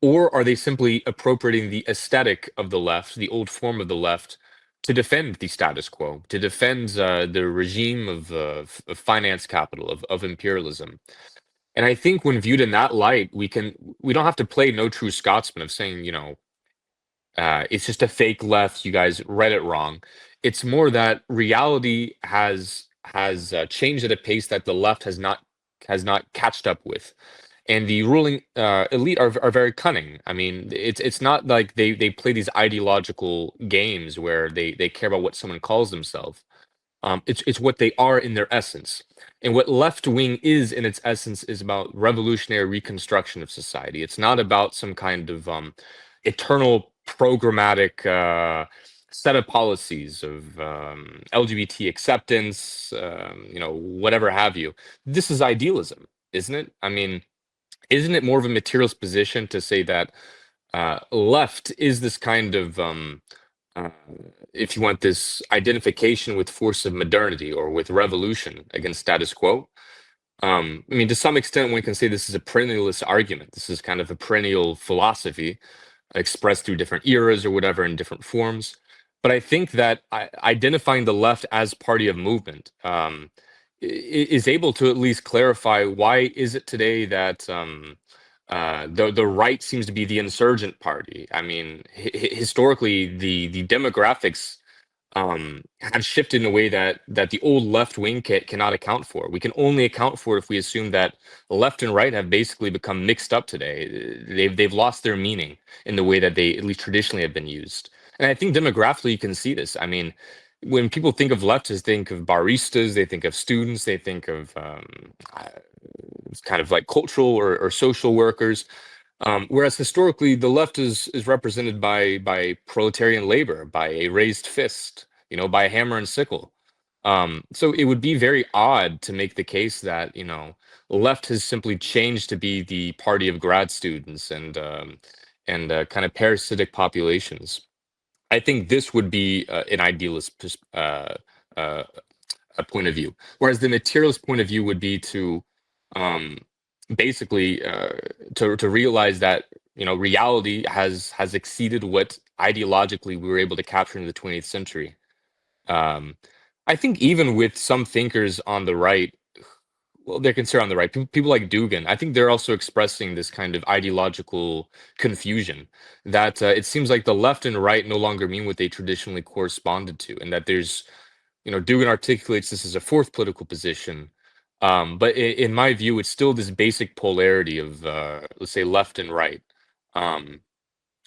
Or are they simply appropriating the aesthetic of the left, the old form of the left, to defend the status quo, to defend the regime of finance capital, of imperialism? And I think when viewed in that light, we don't have to play no true Scotsman of saying, it's just a fake left. You guys read it wrong. It's more that reality has changed at a pace that the left has not catched up with, and the ruling elite are very cunning. I mean, it's not like they play these ideological games where they care about what someone calls themselves. It's what they are in their essence. And what left wing is in its essence is about revolutionary reconstruction of society. It's not about some kind of eternal programmatic set of policies of LGBT acceptance, whatever have you. This is idealism, isn't it? I mean, isn't it more of a materialist position to say that left is this kind of uh, if you want, this identification with force of modernity or with revolution against status quo? I mean, to some extent, one can say this is a perennialist argument. This is kind of a perennial philosophy expressed through different eras or whatever in different forms. But I think that identifying the left as party of movement is able to at least clarify why is it today that the right seems to be the insurgent party. I mean, historically, the demographics have shifted in a way that the old left wing cannot account for. We can only account for it if we assume that left and right have basically become mixed up today. They've lost their meaning in the way that they at least traditionally have been used. And I think demographically you can see this. I mean, when people think of leftists, they think of baristas, they think of students, they think of kind of like cultural or social workers. Whereas historically, the left is represented by proletarian labor, by a raised fist, by a hammer and sickle. So it would be very odd to make the case that left has simply changed to be the party of grad students and kind of parasitic populations. I think this would be an idealist uh, a point of view, whereas the materialist point of view would be to um, basically to realize that reality has exceeded what ideologically we were able to capture in the 20th century. Um, I think even with some thinkers on the right, well, they're considered on the right. People like Dugan, I think they're also expressing this kind of ideological confusion that it seems like the left and right no longer mean what they traditionally corresponded to, and that there's, Dugan articulates this as a fourth political position. But in my view, it's still this basic polarity of, let's say, left and right, um,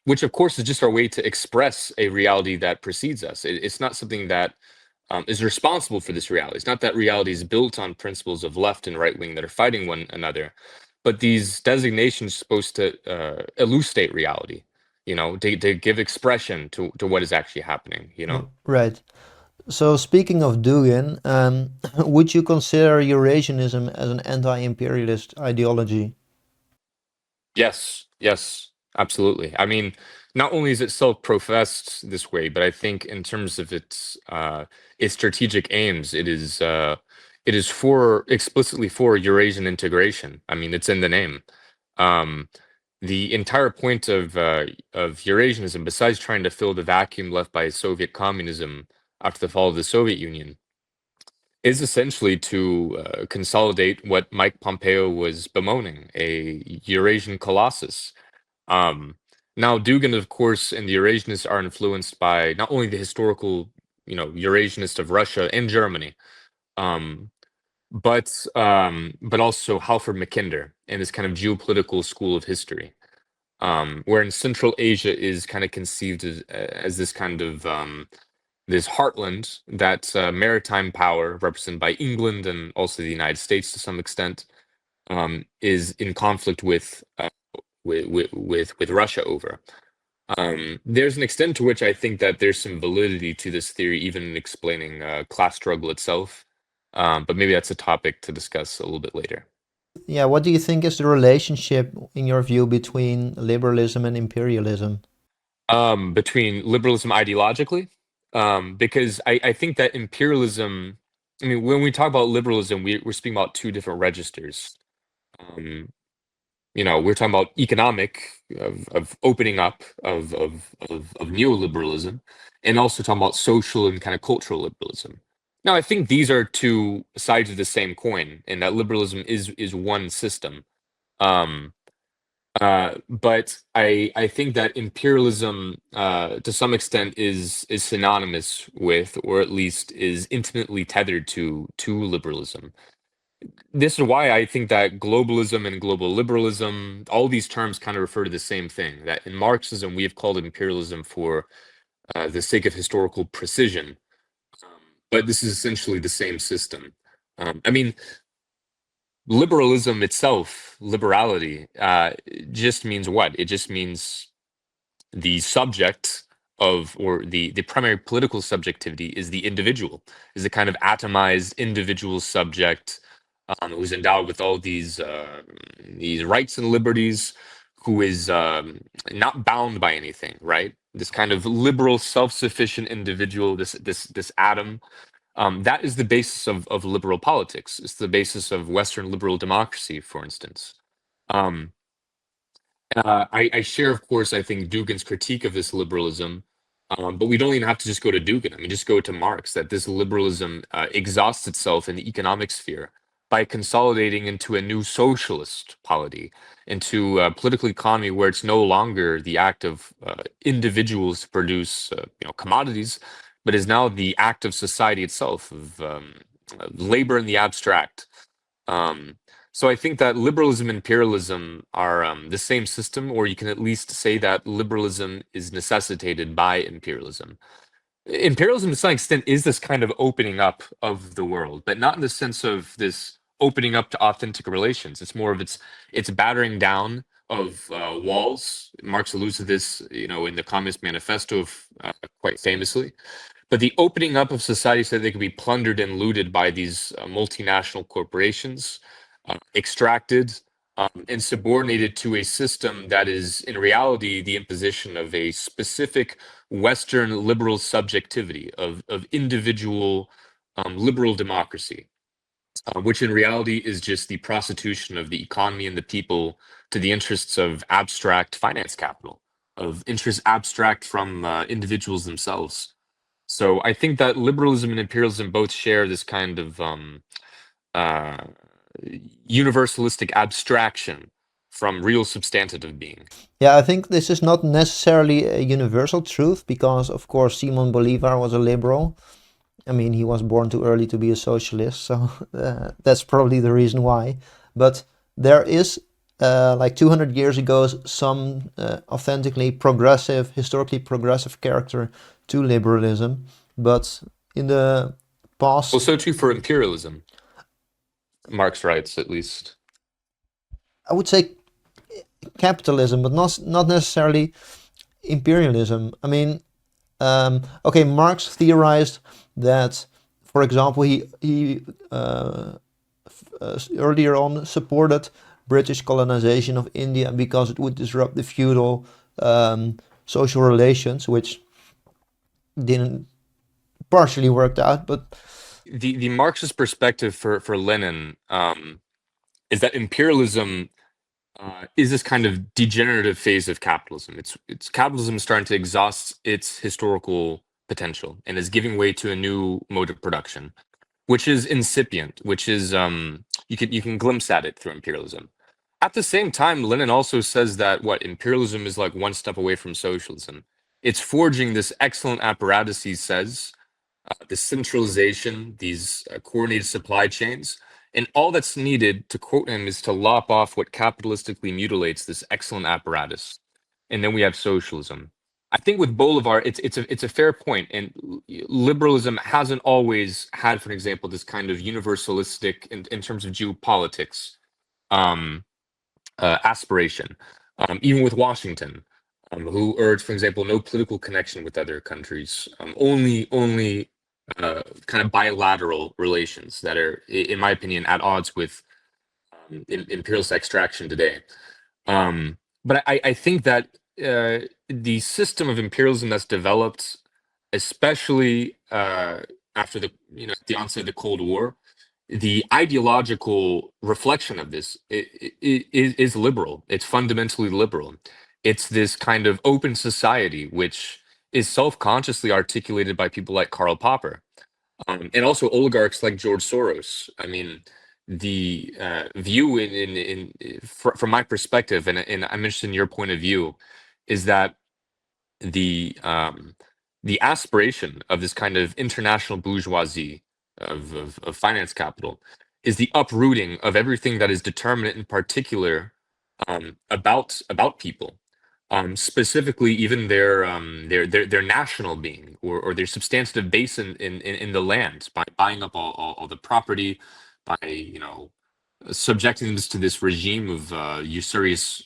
which of course is just our way to express a reality that precedes us. It's not something that is responsible for this reality. It's not that reality is built on principles of left and right wing that are fighting one another, but these designations are supposed to elucidate reality, to give expression to what is actually happening, Right. So speaking of Dugin, would you consider Eurasianism as an anti-imperialist ideology? Yes, yes, absolutely. I mean, not only is it self-professed this way, but I think in terms of its strategic aims, it is for explicitly for Eurasian integration. I mean, it's in the name. Um, the entire point of Eurasianism, besides trying to fill the vacuum left by Soviet communism after the fall of the Soviet Union, is essentially to consolidate what Mike Pompeo was bemoaning, a Eurasian colossus. um, Now, Dugin, of course, and the Eurasianists are influenced by not only the historical, Eurasianist of Russia and Germany, um, but also Halford Mackinder and this kind of geopolitical school of history, where in Central Asia is kind of conceived as this kind of this heartland that maritime power, represented by England and also the United States to some extent, is in conflict with Russia over. There's an extent to which I think that there's some validity to this theory, even in explaining class struggle itself. But maybe that's a topic to discuss a little bit later. Yeah, what do you think is the relationship, in your view, between liberalism and imperialism? Between liberalism ideologically, because I think that imperialism. I mean, when we talk about liberalism, we're speaking about two different registers. Um, we're talking about economic of opening up of neoliberalism, and also talking about social and kind of cultural liberalism. Now, I think these are two sides of the same coin, and that liberalism is one system. Um, but I think that imperialism, to some extent, is synonymous with, or at least is intimately tethered to liberalism. This is why I think that globalism and global liberalism, all these terms kind of refer to the same thing. That in Marxism, we have called it imperialism for the sake of historical precision, um, but this is essentially the same system. I mean, liberalism itself, liberality, just means what? It just means the subject of, or the primary political subjectivity is the individual, is a kind of atomized individual subject, who's endowed with all these rights and liberties, who is not bound by anything, right? This kind of liberal, self-sufficient individual, this atom, that is the basis of liberal politics. It's the basis of Western liberal democracy, for instance. Um, I share, of course, I think Dugin's critique of this liberalism, but we don't even have to just go to Dugin. I mean, just go to Marx, that this liberalism exhausts itself in the economic sphere by consolidating into a new socialist polity, into a political economy where it's no longer the act of individuals to produce commodities, but is now the act of society itself, of labor in the abstract. Um, so I think that liberalism and imperialism are the same system, or you can at least say that liberalism is necessitated by imperialism. Imperialism, to some extent, is this kind of opening up of the world, but not in the sense of this opening up to authentic relations. It's more of its battering down of walls. Marx alludes to this, in the Communist Manifesto, quite famously. But the opening up of society so that they could be plundered and looted by these multinational corporations, extracted and subordinated to a system that is, in reality, the imposition of a specific Western liberal subjectivity of individual liberal democracy, which in reality is just the prostitution of the economy and the people to the interests of abstract finance capital, of interests abstract from individuals themselves. So I think that liberalism and imperialism both share this kind of uh, universalistic abstraction from real substantive being. Yeah, I think this is not necessarily a universal truth because, of course, Simon Bolivar was a liberal. I mean, he was born too early to be a socialist, so that's probably the reason why. But there is, like 200 years ago, some authentically progressive, historically progressive character to liberalism. But in the past, Well, so too for imperialism, Marx writes, at least. I would say capitalism, but not necessarily imperialism. I mean, okay, Marx theorized that, for example, he earlier on supported British colonization of India because it would disrupt the feudal social relations, which didn't partially worked out, but The Marxist perspective for Lenin is that imperialism is this kind of degenerative phase of capitalism. It's capitalism starting to exhaust its historical potential and is giving way to a new mode of production, which is incipient, which is you can glimpse at it through imperialism. At the same time, Lenin also says that what imperialism is like one step away from socialism. It's forging this excellent apparatus, he says, the centralization, these coordinated supply chains. And all that's needed, to quote him, is to lop off what capitalistically mutilates this excellent apparatus. And then we have socialism. I think with Bolivar, it's a fair point, and liberalism hasn't always had, for example, this kind of universalistic, in terms of geopolitics, um, aspiration. Even with Washington, who urged, for example, no political connection with other countries, only kind of bilateral relations that are, in my opinion, at odds with imperialist extraction today. But I think that the system of imperialism that's developed, especially after the at the onset of the Cold War, the ideological reflection of this is liberal. It's fundamentally liberal. It's this kind of open society which is self-consciously articulated by people like Karl Popper, and also oligarchs like George Soros. I mean, the view from my perspective, and I'm interested in your point of view, is that the the aspiration of this kind of international bourgeoisie of finance capital is the uprooting of everything that is determinate in particular about people, specifically even their national being or their substantive base in the land by buying up all the property, by subjecting them to this regime of usurious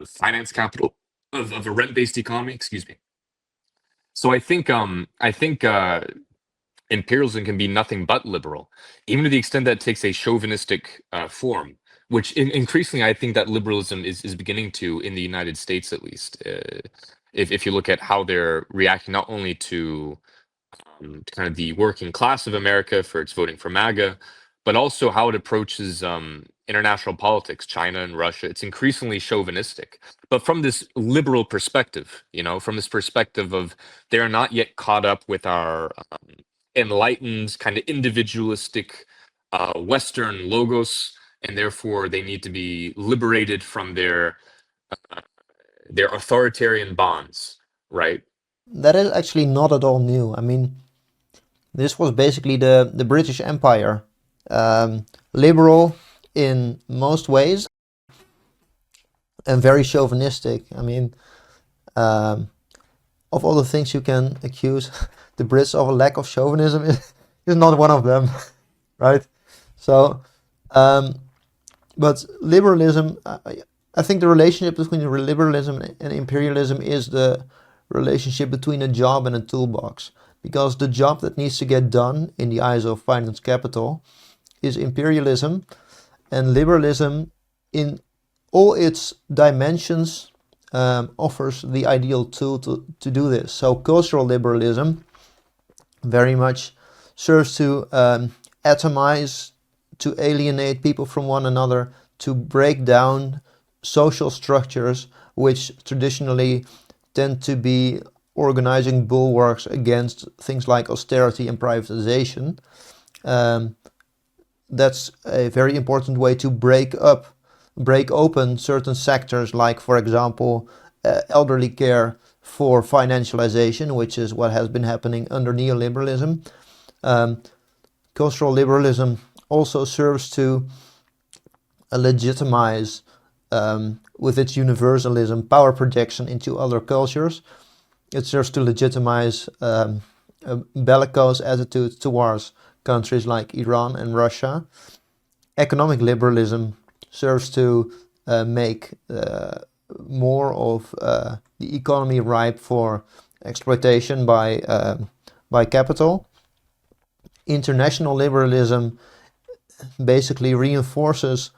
finance capital of a rent-based economy. Excuse me. So I think imperialism can be nothing but liberal, even to the extent that it takes a chauvinistic form, which increasingly I think that liberalism is beginning to, in the United States at least. If you look at how they're reacting not only to kind of the working class of America for its voting for MAGA, but also how it approaches international politics, China and Russia. It's increasingly chauvinistic, but from this liberal perspective, from this perspective of they're not yet caught up with our enlightened, kind of individualistic Western logos, and therefore they need to be liberated from their authoritarian bonds, right? That is actually not at all new. I mean, this was basically the British Empire, liberal in most ways and very chauvinistic. I mean, of all the things you can accuse the Brits of a lack of chauvinism is not one of them, right? So, but liberalism, I think the relationship between liberalism and imperialism is the relationship between a job and a toolbox. Because the job that needs to get done in the eyes of finance capital is imperialism, and liberalism in all its dimensions offers the ideal tool to do this. So cultural liberalism very much serves to atomize, to alienate people from one another, to break down social structures which traditionally tend to be organizing bulwarks against things like austerity and privatization. That's a very important way to break open certain sectors, like, for example, elderly care for financialization, which is what has been happening under neoliberalism. Cultural liberalism also serves to legitimize, with its universalism, power projection into other cultures. It serves to legitimize bellicose attitudes towards countries like Iran and Russia. Economic liberalism serves to make more of the economy ripe for exploitation by capital. International liberalism basically reinforces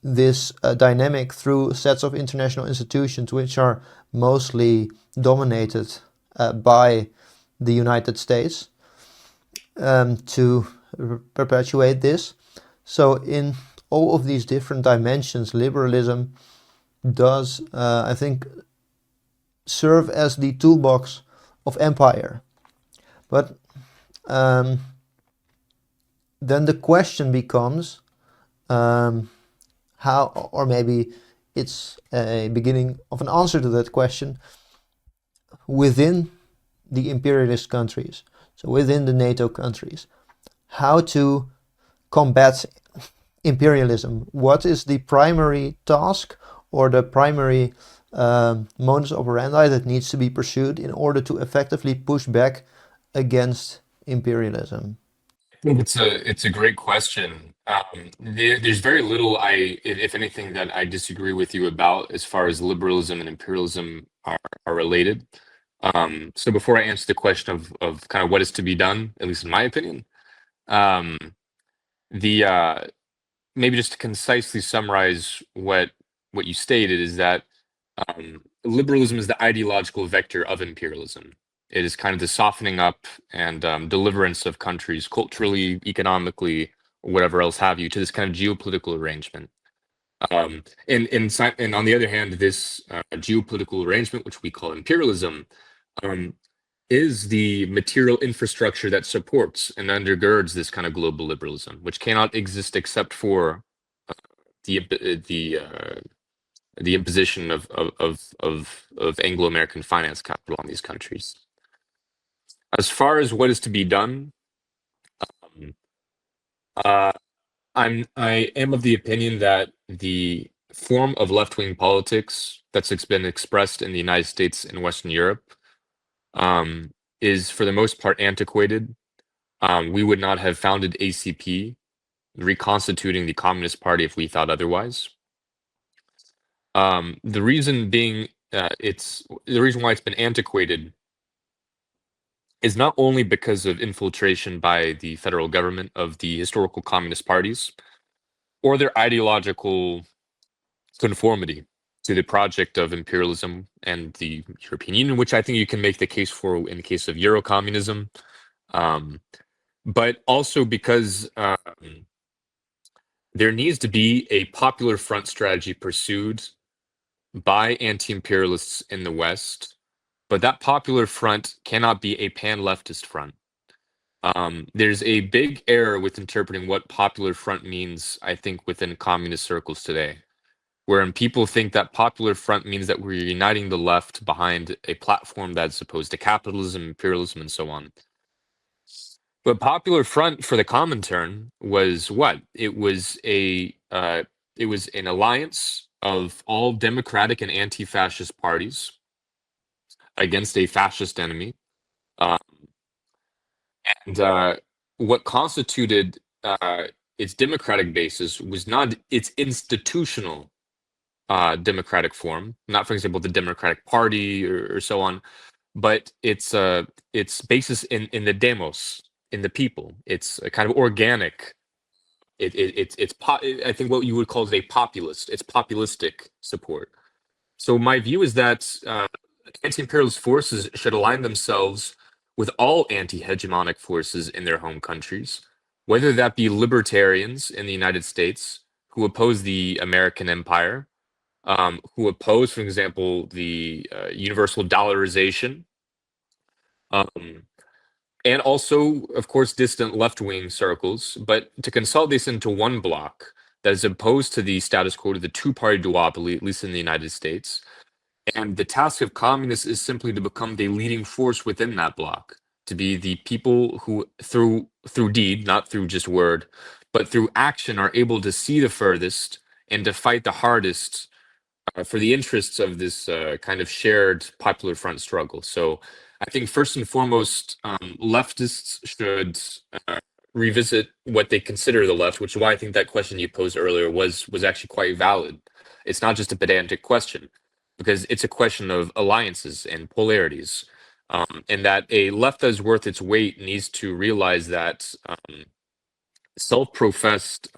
this dynamic through sets of international institutions which are mostly dominated by the United States to perpetuate this. So in all of these different dimensions, liberalism does, I think, serve as the toolbox of empire. But then the question becomes how, or maybe it's a beginning of an answer to that question, within the imperialist countries, so within the NATO countries, how to combat imperialism. What is the primary task or the primary modus operandi that needs to be pursued in order to effectively push back against imperialism? I think it's a great question. There's very little if anything, that I disagree with you about as far as liberalism and imperialism are related. So before I answer the question of kind of what is to be done, at least in my opinion, um, the maybe just to concisely summarize what you stated is that liberalism is the ideological vector of imperialism. It is kind of the softening up and deliverance of countries culturally, economically, or whatever else have you, to this kind of geopolitical arrangement. And on the other hand, this geopolitical arrangement, which we call imperialism, um, is the material infrastructure that supports and undergirds this kind of global liberalism, which cannot exist except for the the imposition of Anglo-American finance capital on these countries. As far as what is to be done, um, uh, I am of the opinion that the form of left-wing politics that's been expressed in the United States and Western Europe is for the most part antiquated. We would not have founded ACP, reconstituting the Communist Party, if we thought otherwise. The reason being, the reason why it's been antiquated is not only because of infiltration by the federal government of the historical communist parties or their ideological conformity to the project of imperialism and the European Union, which I think you can make the case for in the case of Eurocommunism, but also because there needs to be a popular front strategy pursued by anti-imperialists in the West, but that popular front cannot be a pan-leftist front. There's a big error with interpreting what popular front means, I think, within communist circles today, wherein people think that popular front means that we're uniting the left behind a platform that's opposed to capitalism, imperialism, and so on. But popular front for the Comintern was what? It was an alliance of all democratic and anti-fascist parties against a fascist enemy. And what constituted its democratic basis was not its institutional democratic form, not, for example, the Democratic Party or so on, but its basis in the demos, in the people. It's a kind of organic. I think what you would call it a populist. It's populistic support. So my view is that anti-imperialist forces should align themselves with all anti-hegemonic forces in their home countries, whether that be libertarians in the United States who oppose the American empire, who oppose, for example, the universal dollarization, and also, of course, distant left-wing circles, but to consolidate this into one bloc that is opposed to the status quo, to the two-party duopoly, at least in the United States. And the task of communists is simply to become the leading force within that bloc, to be the people who, through deed, not through just word, but through action, are able to see the furthest and to fight the hardest for the interests of this kind of shared popular front struggle. So I think first and foremost, leftists should revisit what they consider the left, which is why I think that question you posed earlier was actually quite valid. It's not just a pedantic question, because it's a question of alliances and polarities, and that a left that is worth its weight needs to realize that self-professed,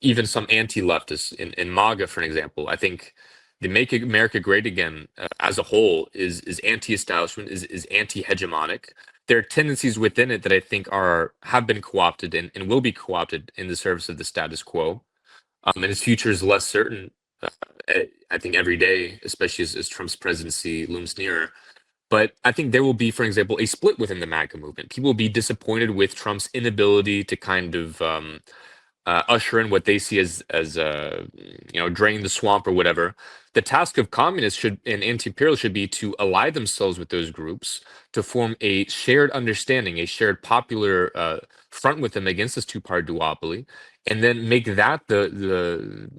even some anti-leftists in MAGA, for an example, I think the Make America Great Again as a whole is anti-establishment, is anti-hegemonic. There are tendencies within it that I think have been co-opted and will be co-opted in the service of the status quo, and its future is less certain. I think every day, especially as Trump's presidency looms nearer. But I think there will be, for example, a split within the MAGA movement. People will be disappointed with Trump's inability to kind of usher in what they see as drain the swamp or whatever. The task of communists and anti-imperialists should be to ally themselves with those groups to form a shared understanding, a shared popular front with them against this two-party duopoly, and then make that the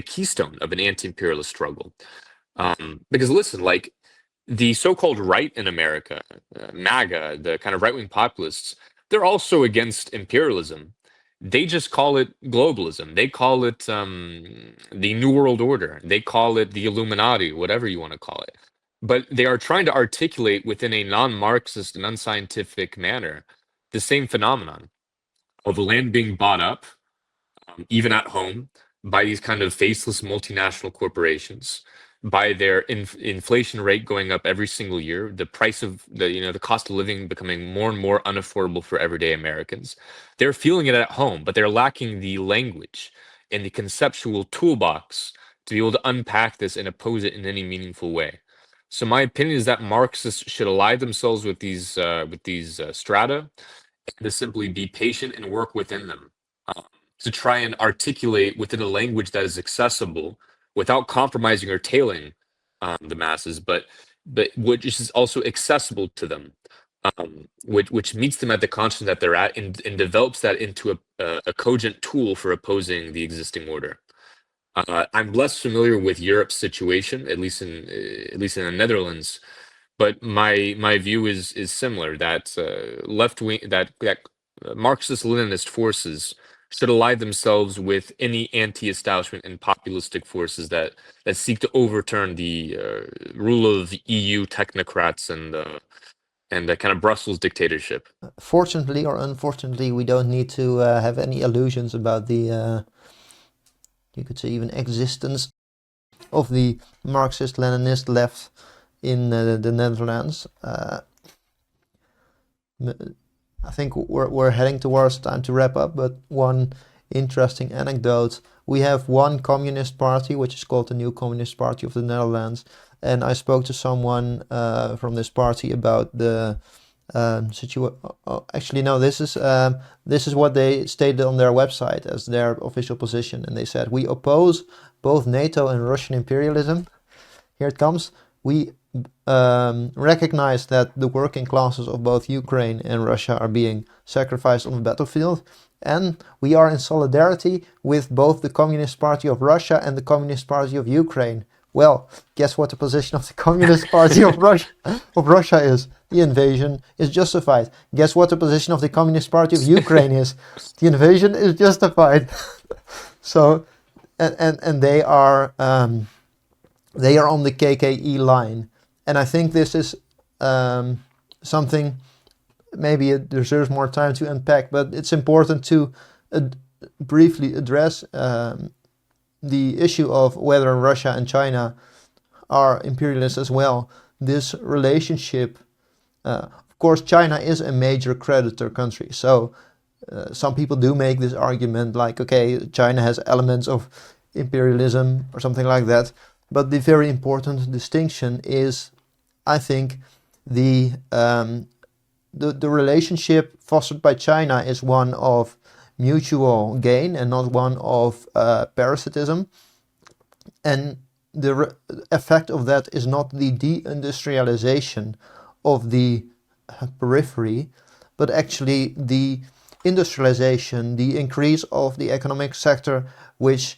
keystone of an anti-imperialist struggle. Because listen, like the so-called right in America, MAGA, the kind of right-wing populists, they're also against imperialism. They just call it globalism. They call it the New World Order. They call it the Illuminati, whatever you want to call it. But they are trying to articulate within a non-Marxist and unscientific manner the same phenomenon of land being bought up, even at home, by these kind of faceless multinational corporations. by their inflation rate going up every single year, the price of the cost of living becoming more and more unaffordable for everyday Americans. They're feeling it at home, but they're lacking the language and the conceptual toolbox to be able to unpack this and oppose it in any meaningful way. So my opinion is that Marxists should ally themselves with these strata, and to simply be patient and work within them, um, to try and articulate within a language that is accessible without compromising or tailing the masses, but which is also accessible to them, which meets them at the conscience that they're at, and develops that into a cogent tool for opposing the existing order. I'm less familiar with Europe's situation, at least in the Netherlands, but my view is similar, that left wing that Marxist Leninist forces should ally themselves with any anti-establishment and populistic forces that seek to overturn the rule of the EU technocrats and the kind of Brussels dictatorship. Fortunately or unfortunately, we don't need to have any illusions about the, you could say, even existence of the Marxist-Leninist left in the Netherlands. I think we're heading towards time to wrap up, but one interesting anecdote. We have one communist party, which is called the New Communist Party of the Netherlands, and I spoke to someone from this party about the situation. Actually, no, this is what they stated on their website as their official position, and they said, "We oppose both NATO and Russian imperialism." Here it comes. We recognize that the working classes of both Ukraine and Russia are being sacrificed on the battlefield, and we are in solidarity with both the Communist Party of Russia and the Communist Party of Ukraine. Well, guess what the position of the Communist Party of Russia is? The invasion is justified. Guess what the position of the Communist Party of Ukraine is? The invasion is justified. So, and they are on the KKE line. And I think this is something, maybe it deserves more time to unpack, but it's important to briefly address the issue of whether Russia and China are imperialists as well. This relationship, of course, China is a major creditor country. So some people do make this argument like, okay, China has elements of imperialism or something like that. But the very important distinction is, I think, the relationship fostered by China is one of mutual gain and not one of parasitism. And the effect of that is not the deindustrialization of the periphery, but actually the industrialization, the increase of the economic sector, which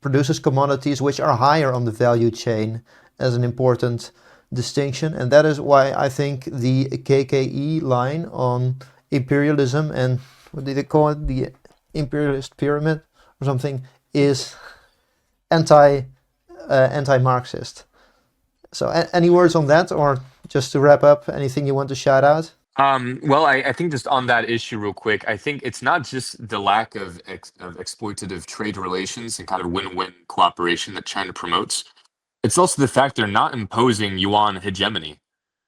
produces commodities which are higher on the value chain, as an important distinction. And that is why I think the KKE line on imperialism, and what did they call it, the imperialist pyramid or something, is anti-Marxist. So any words on that, or just to wrap up, anything you want to shout out? Well, I think just on that issue real quick, I think it's not just the lack of exploitative trade relations and kind of win-win cooperation that China promotes. It's also the fact they're not imposing yuan hegemony.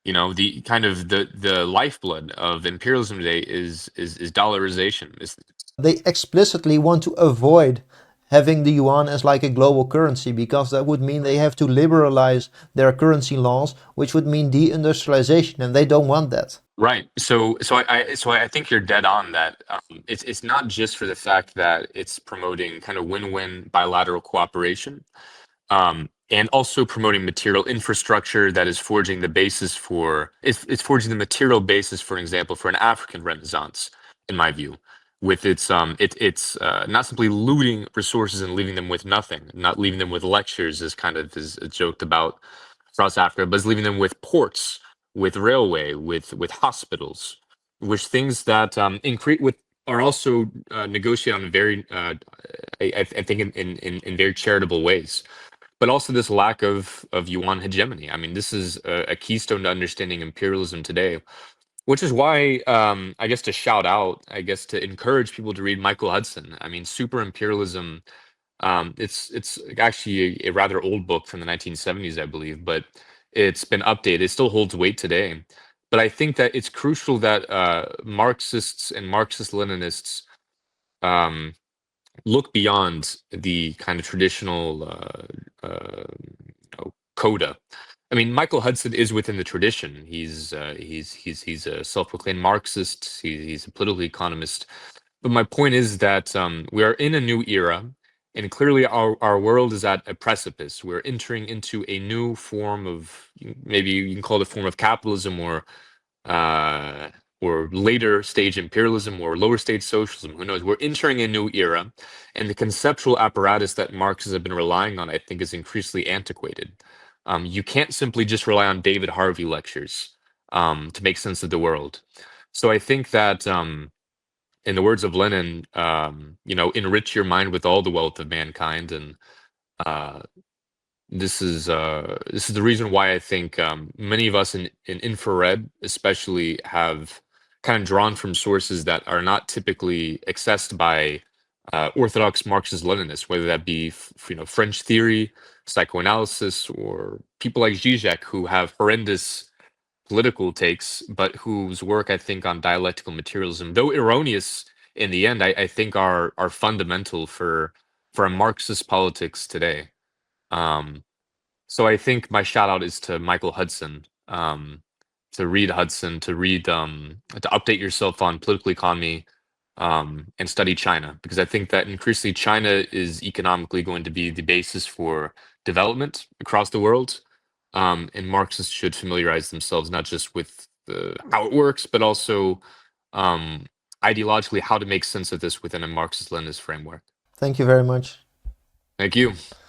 You know, the kind of the lifeblood of imperialism today is dollarization. They explicitly want to avoid having the yuan as like a global currency, because that would mean they have to liberalize their currency laws, which would mean deindustrialization, and they don't want that. Right. So I think you're dead on that. It's not just for the fact that it's promoting kind of win-win bilateral cooperation, and also promoting material infrastructure that is forging the basis for it's forging the material basis, for example, for an African Renaissance, in my view, with its not simply looting resources and leaving them with nothing, not leaving them with lectures, as kind of is joked about across Africa, but is leaving them with ports, with railway, with hospitals, which things that increase with are also negotiated on very I think in very charitable ways. But also this lack of yuan hegemony. I mean, this is a keystone to understanding imperialism today, which is why I guess to shout out, I guess to encourage people to read Michael Hudson. I mean, Super Imperialism It's actually a rather old book from the 1970s, I believe, but it's been updated. It still holds weight today. But I think that it's crucial that Marxists and Marxist-Leninists um, look beyond the kind of traditional coda. I mean, Michael Hudson is within the tradition. He's a self-proclaimed Marxist. He's a political economist. But my point is that we are in a new era, and clearly our world is at a precipice. We're entering into a new form of, maybe you can call it a form of capitalism, uh, or later stage imperialism, or lower stage socialism. Who knows? We're entering a new era, and the conceptual apparatus that Marxists have been relying on, I think, is increasingly antiquated. You can't simply just rely on David Harvey lectures to make sense of the world. So I think that, in the words of Lenin, enrich your mind with all the wealth of mankind, and uh, this is the reason why I think many of us in InfraRed, especially, have kind of drawn from sources that are not typically accessed by orthodox Marxist-Leninists, whether that be French theory, psychoanalysis, or people like Zizek, who have horrendous political takes, but whose work, I think, on dialectical materialism, though erroneous in the end, I think are fundamental for a Marxist politics today. Um, so I think my shout out is to Michael Hudson, to read, to update yourself on political economy, and study China, because I think that increasingly China is economically going to be the basis for development across the world. And Marxists should familiarize themselves not just with how it works, but also um, ideologically how to make sense of this within a Marxist-Leninist framework. Thank you very much. Thank you.